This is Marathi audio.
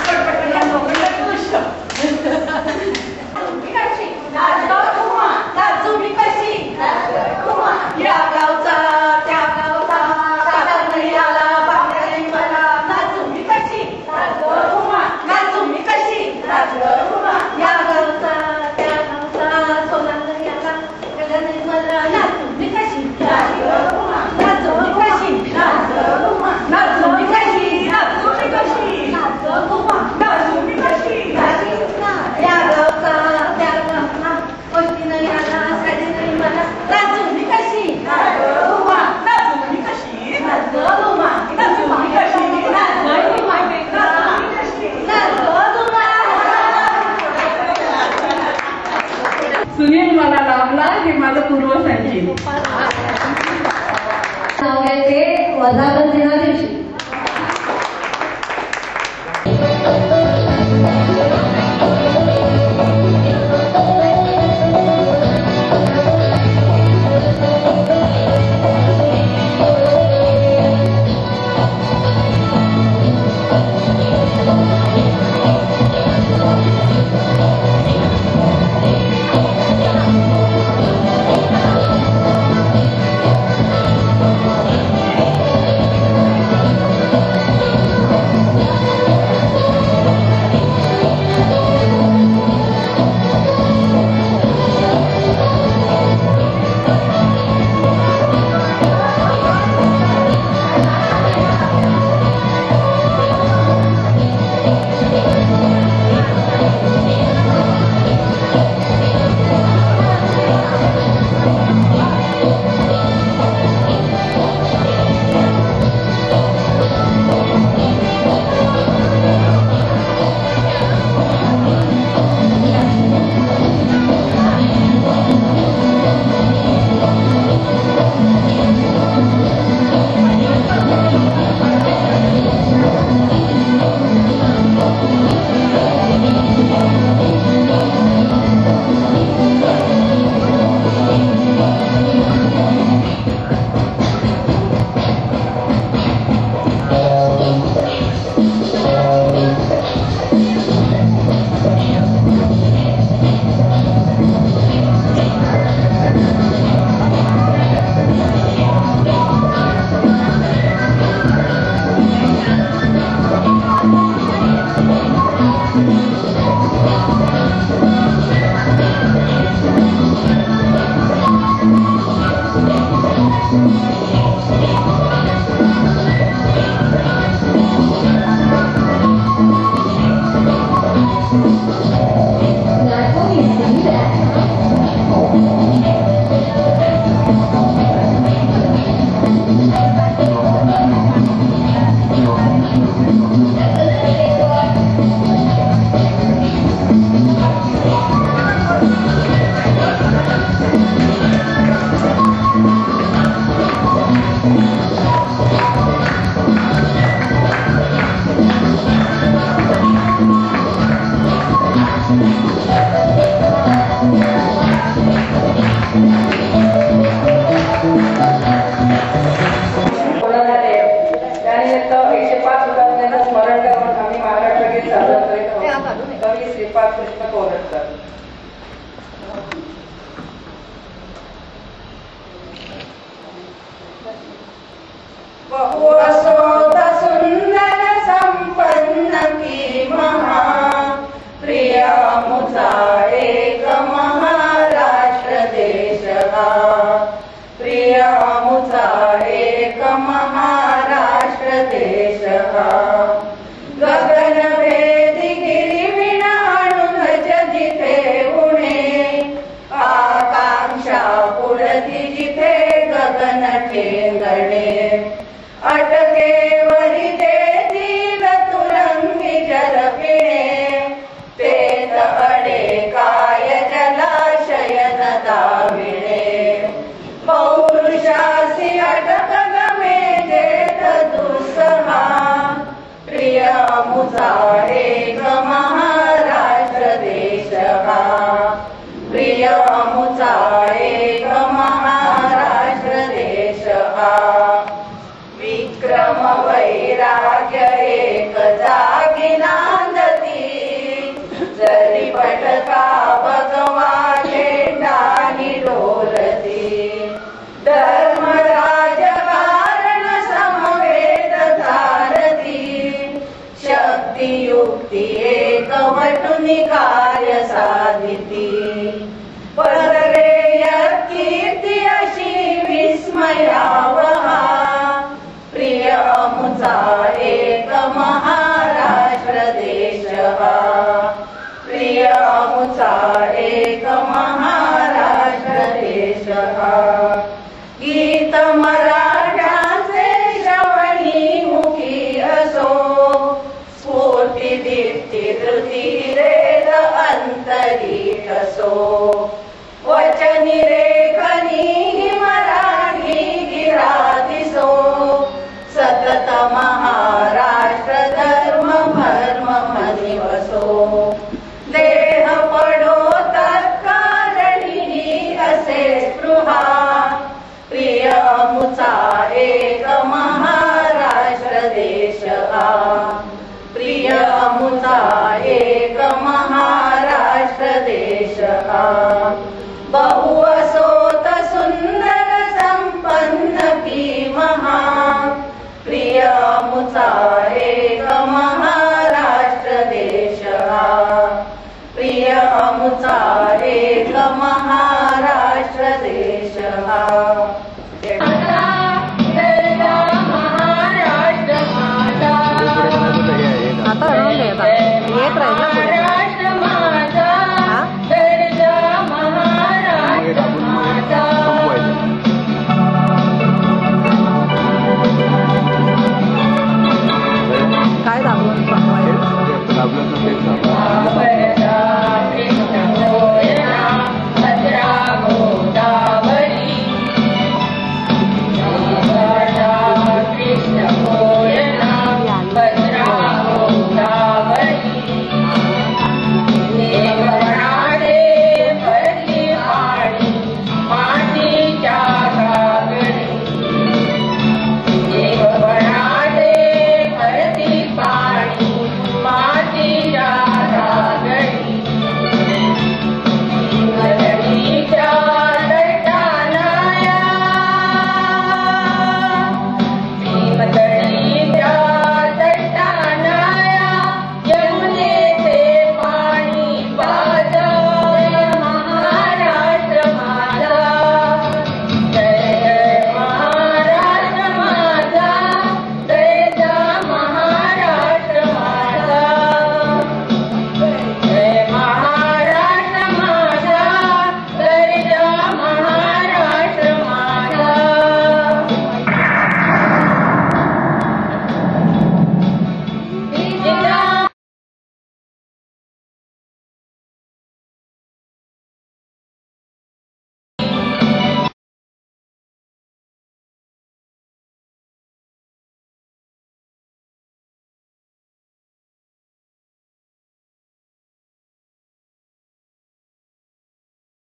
Good. देश हा गगनभेदी गिरिविण आणून जिथे उणे आकांक्षा पुढती जिथे गगन ठेंगणे अटकेवरी देतील तुरंगी जलपिणे पेत अडे काय जलाशयन दाविणे पौरुषासी अटक गमे जेत दुस्सहा प्रिय मुझा एक महाराष्ट्र देश हा प्रिय मुझा एक महाराष्ट्र देश हा विक्रम वैराग्य एक जागी नांदती जरी पटका भगवा झेंडा डोलती धर्म राजकारण समवेत धारती शक्ती युक्ती एकवटुनी कार्य साधिती पररेय कीर्ती अशी विस्मयावहा प्रिय मुझा एक महाराष्ट्र देश हा प्रिय मुझा एक महाराष्ट्र देश हा गीत मराठ्याचे श्रवणी मुखी असो स्फूर्ती दीप्ती धृती रेद अंतरी असो वचनी रेखनी मराठी गिरादिसो सतत महाराष्ट्र धर्म भर्म मनी वसो देह पडो तत्कारणी असे स्पृहा प्रिय मुझा एक महाराष्ट्र देश हा प्रिय मुझा एक महाराष्ट्र देश हा बहु असोत सुंदर संपन्न की महा प्रिय मुझा एक महाराष्ट्र देश हा प्रिय मुझा एक महाराष्ट्र देश हा काय